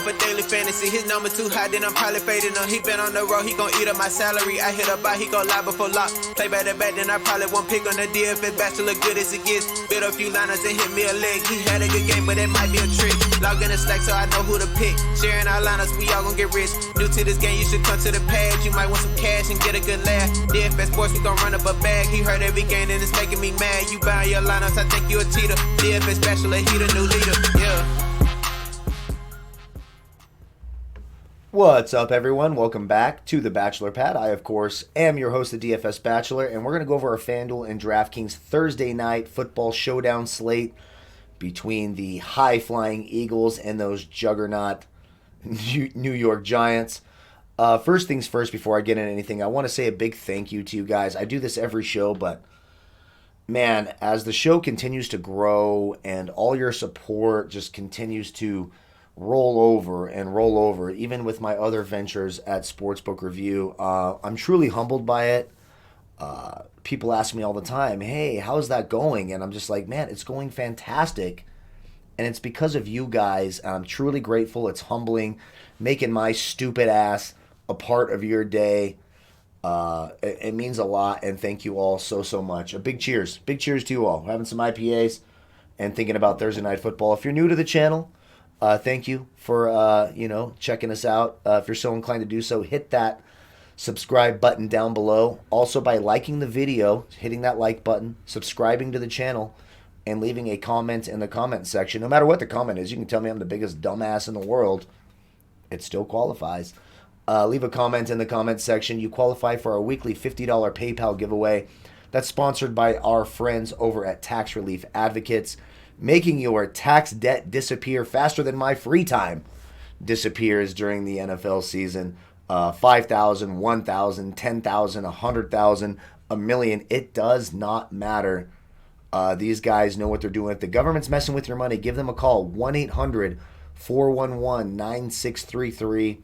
for daily fantasy. His number too high, then I'm probably fading him. He been on the road, he gon' eat up my salary. I hit up by, he gon' lie before lock. Play back to back, then I probably won't pick on the Dfs Bachelor, good as it gets. Build a few liners and hit me a leg. He had a good game, but it might be a trick. Log in the Slack so I know who to pick. Sharing our liners, we all gon' get rich. New to this game, you should come to the pad. You might want some cash and get a good laugh. Dfs Sports, we gon' run up a bag. He heard every game and it's making me mad. You buying your lineups, I think you a cheater. Dfs Bachelor, he the new leader, yeah. What's up, everyone? Welcome back to the Bachelor Pad. I, of course, am your host, the Dfs Bachelor, and we're going to go over our Fanduel and Draftkings Thursday night football showdown slate between the high-flying Eagles and those juggernaut New York Giants. First things first, before I get into anything, I want to say a big thank you to you guys. I do this every show, but man, as the show continues to grow and all your support just continues to roll over, even with my other ventures at Sportsbook Review, I'm truly humbled by it. People ask me all the time, hey, how's that going? And I'm just like, man, it's going fantastic. And it's because of you guys. I'm truly grateful. It's humbling, making my stupid ass a part of your day. It means a lot, and thank you all so much. A big cheers to you all. We're having some IPAs and thinking about Thursday night football. If you're new to the channel, thank you for checking us out. If you're so inclined to do so, hit that subscribe button down below. Also, by liking the video, hitting that like button, subscribing to the channel, and leaving a comment in the comment section. No matter what the comment is, you can tell me I'm the biggest dumbass in the world. It still qualifies. Leave a comment in the comment section. You qualify for our weekly $50 PayPal giveaway. That's sponsored by our friends over at Tax Relief Advocates, making your tax debt disappear faster than my free time disappears during the NFL season. 5,000, 1,000, 10,000, 100,000, a million. It does not matter. These guys know what they're doing. If the government's messing with your money, give them a call. 1-800-411-9633.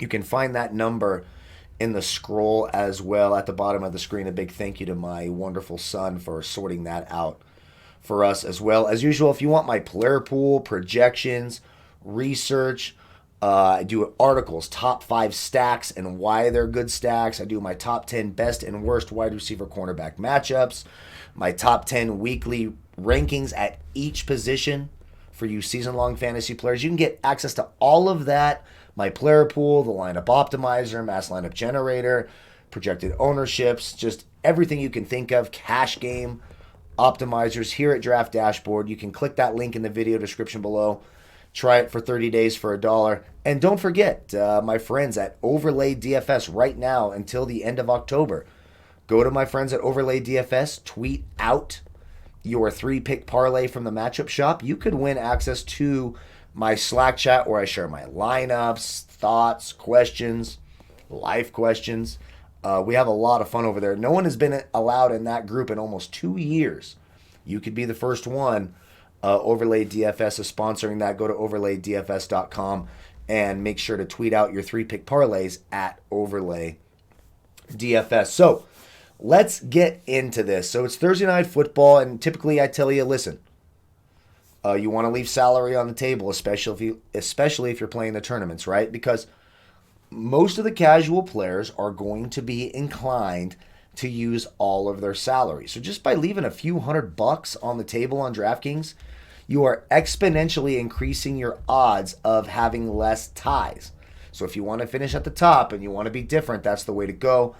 You can find that number in the scroll as well at the bottom of the screen. A big thank you to my wonderful son for sorting that out for us as well. As usual, if you want my player pool, projections, research, I do articles, top 5 stacks and why they're good stacks. I do my top 10 best and worst wide receiver cornerback matchups, my top 10 weekly rankings at each position for you season-long fantasy players. You can get access to all of that, my player pool, the lineup optimizer, mass lineup generator, projected ownerships, just everything you can think of, cash game optimizers here at Draft Dashboard. You can click that link in the video description below. Try it for 30 days for $1. And don't forget, my friends at Overlay DFS right now until the end of October. Go to my friends at Overlay DFS, tweet out your 3-pick parlay from the matchup shop. You could win access to my Slack chat where I share my lineups, thoughts, questions, life questions. We have a lot of fun over there. No one has been allowed in that group in almost 2 years. You could be the first one. Overlay DFS is sponsoring that. Go to overlaydfs.com and make sure to tweet out your 3-pick parlays at Overlay DFS. So let's get into this. So it's Thursday night football, and typically I tell you, listen, you want to leave salary on the table, especially if you're playing the tournaments, right? Because most of the casual players are going to be inclined to use all of their salary. So just by leaving a few $100 on the table on DraftKings, you are exponentially increasing your odds of having less ties. So if you want to finish at the top and you want to be different, that's the way to go.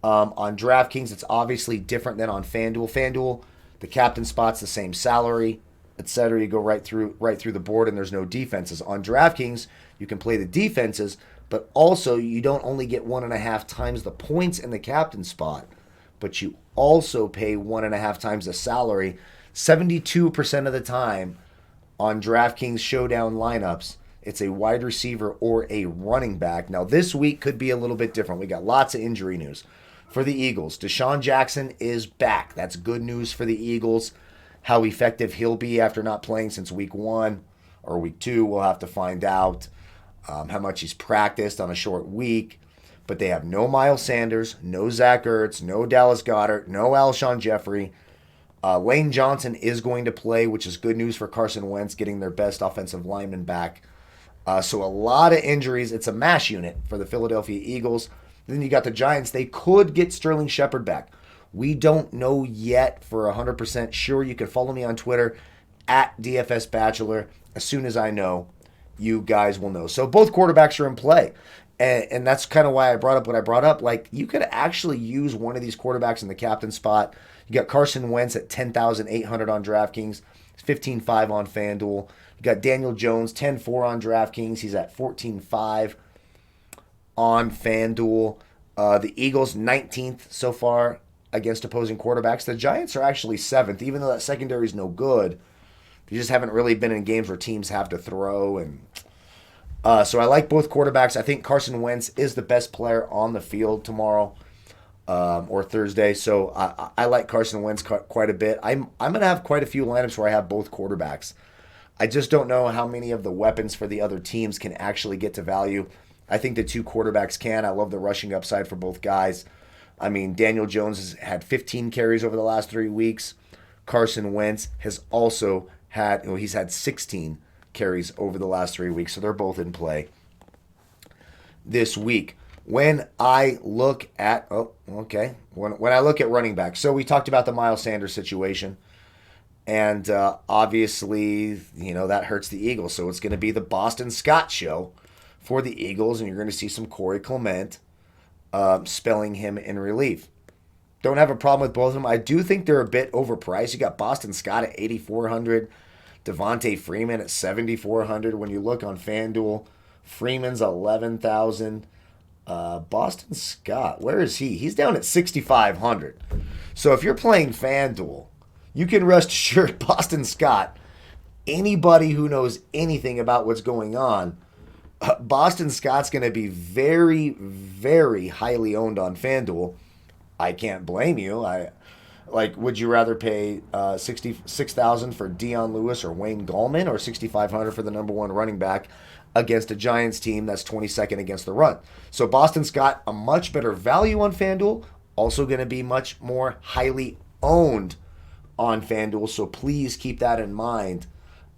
On DraftKings, it's obviously different than on Fanduel. Fanduel, the captain spot's the same salary, etc. You go right through the board, and there's no defenses. On DraftKings, you can play the defenses, but also you don't only get 1.5 times the points in the captain spot, but you also pay 1.5 times the salary. 72% of the time on DraftKings Showdown lineups, it's a wide receiver or a running back. Now, this week could be a little bit different. We got lots of injury news for the Eagles. Deshaun Jackson is back. That's good news for the Eagles. How effective he'll be after not playing since week 1 or week 2, we'll have to find out. How much he's practiced on a short week. But they have no Miles Sanders, no Zach Ertz, no Dallas Goedert, no Alshon Jeffrey. Lane Johnson is going to play, which is good news for Carson Wentz, getting their best offensive lineman back So a lot of injuries. It's a mash unit for the Philadelphia Eagles. Then you got the Giants. They could get Sterling Shepard back. We don't know yet for 100% sure. You can follow me on Twitter at Dfs Bachelor. As soon as I know, you guys will know. So both quarterbacks are in play. And that's kind of why I brought up what I brought up. Like, you could actually use one of these quarterbacks in the captain spot. You got Carson Wentz at 10,800 on DraftKings. 15.5 on Fanduel. You got Daniel Jones, 10.4 on DraftKings. He's at 14.5 on Fanduel. The Eagles, 19th so far against opposing quarterbacks. The Giants are actually 7th, even though that secondary is no good. They just haven't really been in games where teams have to throw. And so I like both quarterbacks. I think Carson Wentz is the best player on the field tomorrow or Thursday. So I like Carson Wentz quite a bit. I'm going to have quite a few lineups where I have both quarterbacks. I just don't know how many of the weapons for the other teams can actually get to value. I think the two quarterbacks can. I love the rushing upside for both guys. I mean, Daniel Jones has had 15 carries over the last 3 weeks. Carson Wentz has also he's had 16 carries over the last 3 weeks. So they're both in play this week. When I look at, when I look at running back, so we talked about the Miles Sanders situation. And obviously, that hurts the Eagles. So it's going to be the Boston Scott show for the Eagles. And you're going to see some Corey Clement spelling him in relief. Don't have a problem with both of them. I do think they're a bit overpriced. You got Boston Scott at 8,400. Devontae Freeman at 7,400. When you look on FanDuel, Freeman's 11,000. Boston Scott, where is he? He's down at 6,500. So if you're playing FanDuel, you can rest assured Boston Scott, anybody who knows anything about what's going on, Boston Scott's going to be very, very highly owned on FanDuel. I can't blame you. Would you rather pay $66,000 for Dion Lewis or Wayne Gallman, or $6,500 for the number one running back against a Giants team that's 22nd against the run? So Boston Scott, a much better value on FanDuel, also going to be much more highly owned on FanDuel, so please keep that in mind.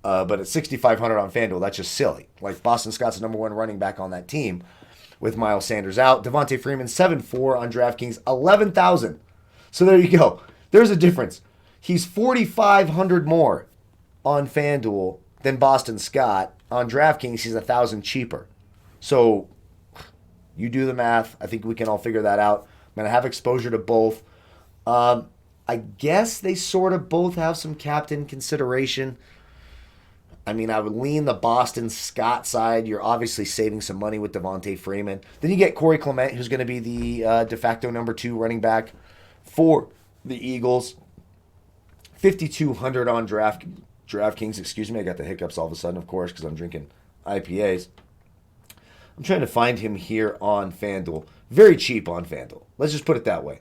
But at $6,500 on FanDuel, that's just silly. Like, Boston Scott's the number one running back on that team with Miles Sanders out. Devontae Freeman, 7.4 on DraftKings, 11,000. So there you go. There's a difference. He's 4,500 more on FanDuel than Boston Scott. On DraftKings, he's 1,000 cheaper. So you do the math. I think we can all figure that out. I'm going to have exposure to both. I guess they sort of both have some captain consideration. I mean, I would lean the Boston Scott side. You're obviously saving some money with Devontae Freeman. Then you get Corey Clement, who's going to be the de facto number 2 running back for the Eagles. 5,200 on DraftKings. Excuse me, I got the hiccups all of a sudden, of course, because I'm drinking IPAs. I'm trying to find him here on FanDuel. Very cheap on FanDuel. Let's just put it that way.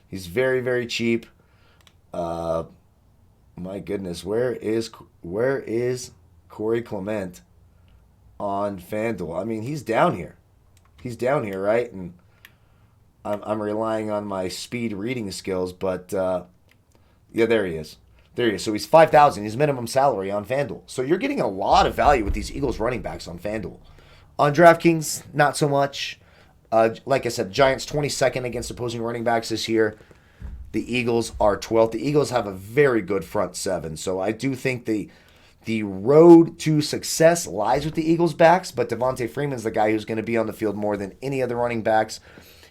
He's very, very cheap. My goodness, where is Corey Clement on FanDuel? I mean, he's down here. He's down here, right? And I'm relying on my speed reading skills, but yeah, there he is. There he is. So he's 5,000. He's minimum salary on FanDuel. So you're getting a lot of value with these Eagles running backs on FanDuel. On DraftKings, not so much. Like I said, Giants 22nd against opposing running backs this year. The Eagles are 12th. The Eagles have a very good front seven. So I do think the road to success lies with the Eagles' backs, but Devontae Freeman's the guy who's going to be on the field more than any other running backs.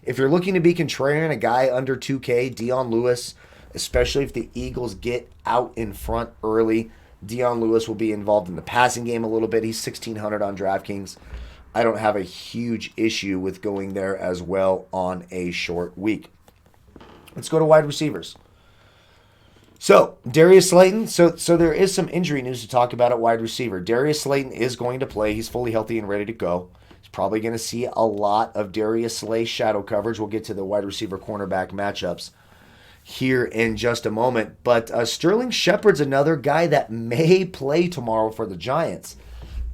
If you're looking to be contrarian, a guy under 2K, Dion Lewis, especially if the Eagles get out in front early, Dion Lewis will be involved in the passing game a little bit. He's 1,600 on DraftKings. I don't have a huge issue with going there as well on a short week. Let's go to wide receivers. So, Darius Slayton, so there is some injury news to talk about at wide receiver. Darius Slayton is going to play. He's fully healthy and ready to go. He's probably going to see a lot of Darius Slay shadow coverage. We'll get to the wide receiver cornerback matchups here in just a moment. But Sterling Shepard's another guy that may play tomorrow for the Giants.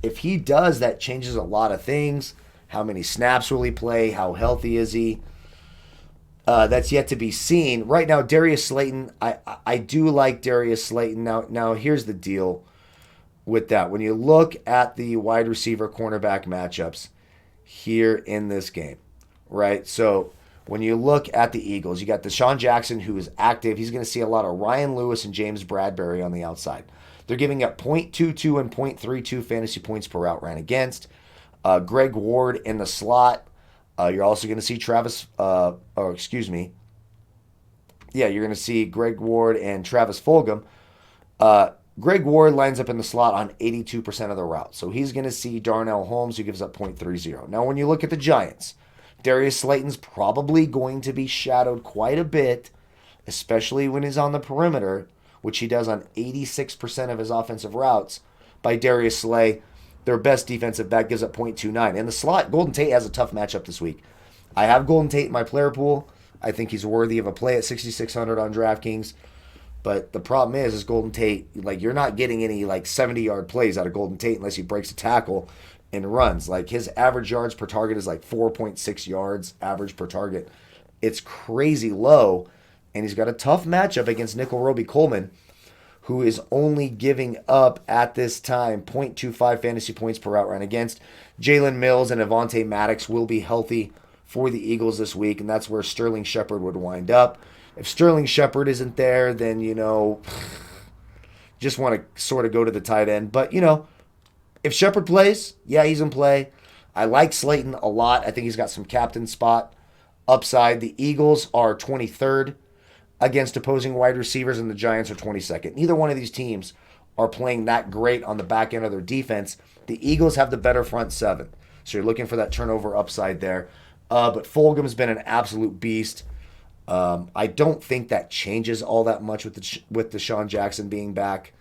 If he does, that changes a lot of things. How many snaps will he play? How healthy is he? That's yet to be seen. Right now, Darius Slayton, I do like Darius Slayton. Now here's the deal. with that. When you look at the wide receiver cornerback matchups here in this game, right? So when you look at the Eagles, you got Deshaun Jackson, who is active. He's going to see a lot of Ryan Lewis and James Bradbury on the outside. They're giving up 0.22 and 0.32 fantasy points per route ran against. Greg Ward in the slot. You're also going to see you're going to see Greg Ward and Travis Fulgham. Greg Ward lines up in the slot on 82% of the routes. So he's going to see Darnell Holmes, who gives up 0.30. Now, when you look at the Giants, Darius Slayton's probably going to be shadowed quite a bit, especially when he's on the perimeter, which he does on 86% of his offensive routes, by Darius Slay. Their best defensive back gives up 0.29. In the slot, Golden Tate has a tough matchup this week. I have Golden Tate in my player pool. I think he's worthy of a play at 6,600 on DraftKings. But the problem is Golden Tate, like, you're not getting any, like, 70-yard plays out of Golden Tate unless he breaks a tackle and runs. Like, his average yards per target is like 4.6 yards average per target. It's crazy low, and he's got a tough matchup against Nickel Roby Coleman, who is only giving up at this time 0.25 fantasy points per route run against. Jalen Mills and Avonte Maddox will be healthy for the Eagles this week, and that's where Sterling Shepard would wind up. If Sterling Shepard isn't there, then, just want to sort of go to the tight end. But, if Shepard plays, yeah, he's in play. I like Slayton a lot. I think he's got some captain spot upside. The Eagles are 23rd against opposing wide receivers, and the Giants are 22nd. Neither one of these teams are playing that great on the back end of their defense. The Eagles have the better front seven, so you're looking for that turnover upside there. But Fulgham's been an absolute beast. I don't think that changes all that much with Deshaun Jackson being back.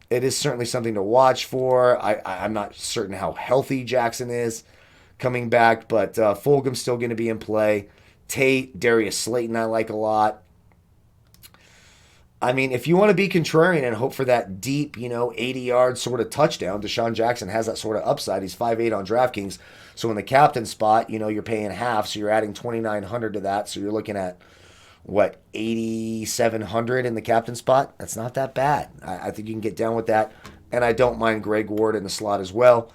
It is certainly something to watch for. I'm not certain how healthy Jackson is coming back, but Fulgham's still going to be in play. Tate, Darius Slayton I like a lot. I mean, if you want to be contrarian and hope for that deep, 80-yard sort of touchdown, Deshaun Jackson has that sort of upside. He's 5'8" on DraftKings. So in the captain spot, you're paying half, so you're adding $2,900 to that. So you're looking at, $8,700 in the captain spot? That's not that bad. I think you can get down with that. And I don't mind Greg Ward in the slot as well.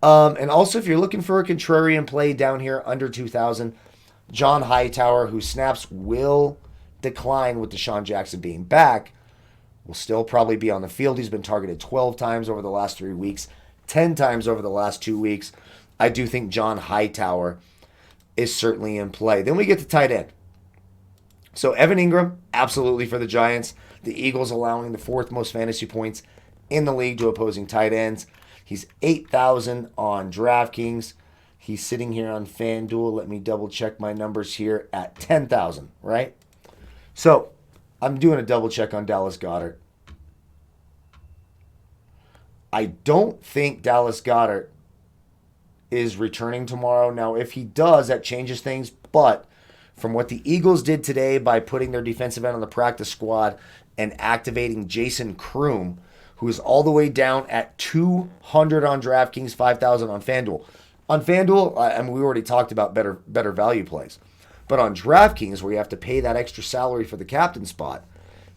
And also, if you're looking for a contrarian play down here under 2,000, John Hightower, whose snaps will decline with Deshaun Jackson being back, will still probably be on the field. He's been targeted 12 times over the last 3 weeks, 10 times over the last 2 weeks. I do think John Hightower is certainly in play. Then we get to tight end. So Evan Ingram, absolutely for the Giants. The Eagles allowing the fourth most fantasy points in the league to opposing tight ends. He's 8,000 on DraftKings. He's sitting here on Fanduel. Let me double check my numbers here at 10,000, right? So I'm doing a double check on Dallas Goedert. I don't think Dallas Goedert is returning tomorrow. Now, if he does, that changes things. But from what the Eagles did today by putting their defensive end on the practice squad and activating Jason Kroom, who is all the way down at 200 on DraftKings, 5,000 on FanDuel. On FanDuel, we already talked about better value plays. But on DraftKings, where you have to pay that extra salary for the captain spot,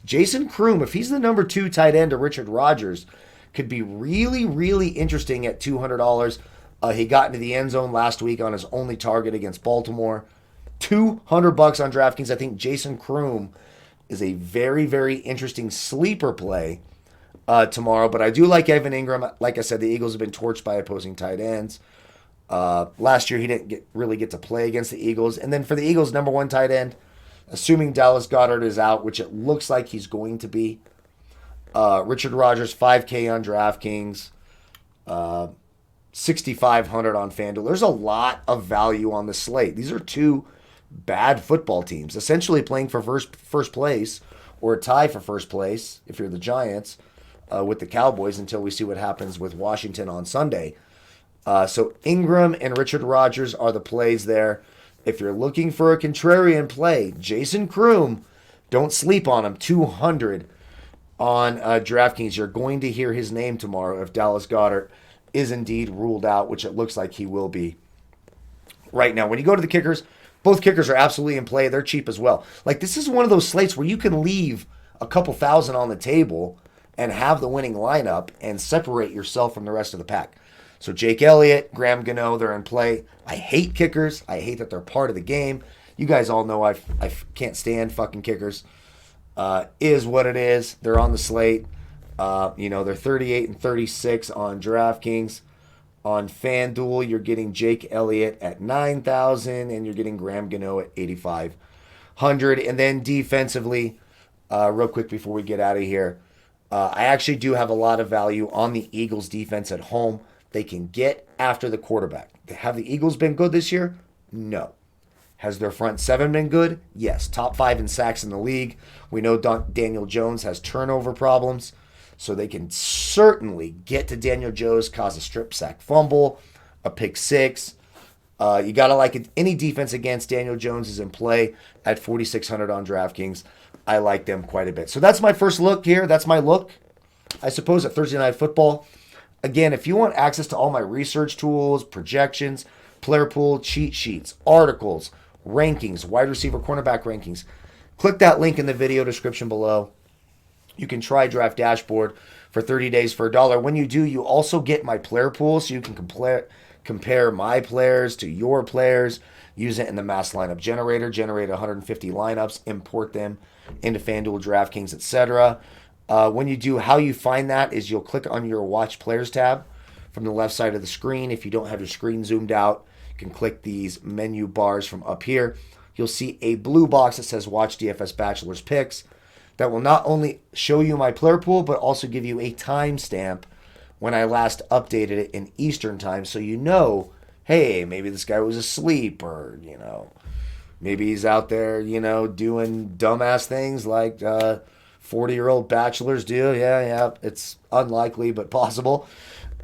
Jason Kroom, if he's the number 2 tight end to Richard Rodgers, could be really, really interesting at $200. He got into the end zone last week on his only target against Baltimore. $200 on DraftKings. I think Jason Kroom is a very, very interesting sleeper play tomorrow. But I do like Evan Ingram. Like I said, the Eagles have been torched by opposing tight ends. Last year, he didn't really get to play against the Eagles. And then for the Eagles' number 1 tight end, assuming Dallas Goedert is out, which it looks like he's going to be, Richard Rodgers, $5K on DraftKings, $6,500 on FanDuel. There's a lot of value on the slate. These are 2 bad football teams, essentially playing for first place or a tie for first place, if you're the Giants, with the Cowboys until we see what happens with Washington on Sunday. So Ingram and Richard Rodgers are the plays there. If you're looking for a contrarian play, Jason Kroom, don't sleep on him, 200 on DraftKings. You're going to hear his name tomorrow if Dallas Goedert is indeed ruled out, which it looks like he will be right now. When you go to the kickers, both kickers are absolutely in play. They're cheap as well. Like, this is one of those slates where you can leave a couple thousand on the table and have the winning lineup and separate yourself from the rest of the pack. So Jake Elliott, Graham Gano, they're in play. I hate kickers. I hate that they're part of the game. You guys all know I can't stand fucking kickers. Is what it is. They're on the slate. They're 38 and 36 on Draftkings. On Fanduel, you're getting Jake Elliott at 9,000, and you're getting Graham Gano at 8,500. And then defensively, real quick before we get out of here, I actually do have a lot of value on the Eagles defense at home. They can get after the quarterback. Have the Eagles been good this year? No. Has their front seven been good? Yes. Top 5 in sacks in the league. We know Daniel Jones has turnover problems, so they can certainly get to Daniel Jones, cause a strip sack fumble, a pick six. You got to like it. Any defense against Daniel Jones is in play at 4,600 on DraftKings. I like them quite a bit. So that's my first look here. That's my look, I suppose, at Thursday Night Football. Again, if you want access to all my research tools, projections, player pool, cheat sheets, articles, rankings, wide receiver, cornerback rankings, click that link in the video description below. You can try Draft Dashboard for 30 days for $1. When you do, you also get my player pool, so you can compare my players to your players, use it in the mass lineup generator, generate 150 lineups, import them into FanDuel, DraftKings, etc. When you do, how you find that is you'll click on your Watch Players tab from the left side of the screen. If you don't have your screen zoomed out, you can click these menu bars from up here. You'll see a blue box that says Watch DFS Bachelor's Picks. That will not only show you my player pool, but also give you a timestamp when I last updated it in Eastern time, so you know, hey, maybe this guy was asleep, or, maybe he's out there, doing dumbass things like 40-year-old bachelors do. Yeah, it's unlikely, but possible.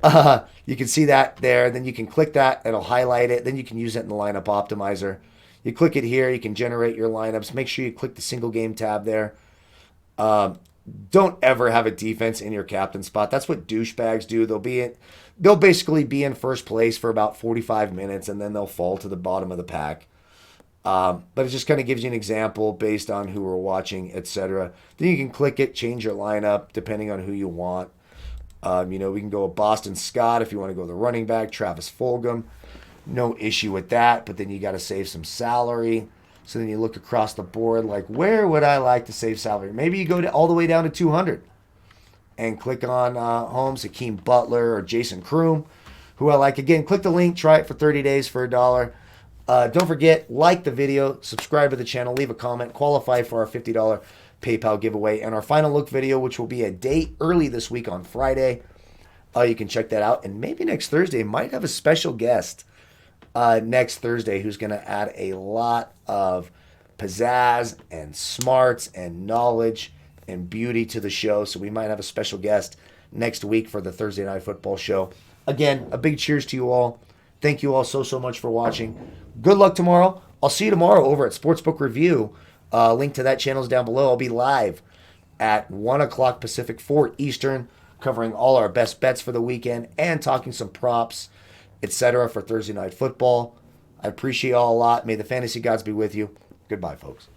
You can see that there. Then you can click that. It'll highlight it. Then you can use it in the lineup optimizer. You click it here. You can generate your lineups. Make sure you click the single game tab there. Don't ever have a defense in your captain spot. That's what douchebags do. They'll basically be in first place for about 45 minutes, and then they'll fall to the bottom of the pack. But it just kind of gives you an example based on who we're watching, etc. Then you can click it, change your lineup depending on who you want. We can go with Boston Scott if you want to go the running back, Travis Fulgham. No issue with that, but then you got to save some salary. So then you look across the board, like, where would I like to save salary? Maybe you go all the way down to 200 and click on Holmes, Hakeem Butler, or Jason Kroom, who I like. Again, click the link, try it for 30 days for $1. Don't forget, like the video, subscribe to the channel, leave a comment, qualify for our $50 PayPal giveaway, and our final look video, which will be a day early this week on Friday. You can check that out. And maybe next Thursday might have a special guest next Thursday who's going to add a lot of pizzazz and smarts and knowledge and beauty to the show. So we might have a special guest next week for the Thursday Night Football show. Again, a big cheers to you all. Thank you all so much for watching. Good luck tomorrow. I'll see you tomorrow over at Sportsbook Review. Link to that channel is down below. I'll be live at 1 o'clock Pacific, 4 Eastern, covering all our best bets for the weekend and talking some props, etc. for Thursday Night Football. I appreciate you all a lot. May the fantasy gods be with you. Goodbye, folks.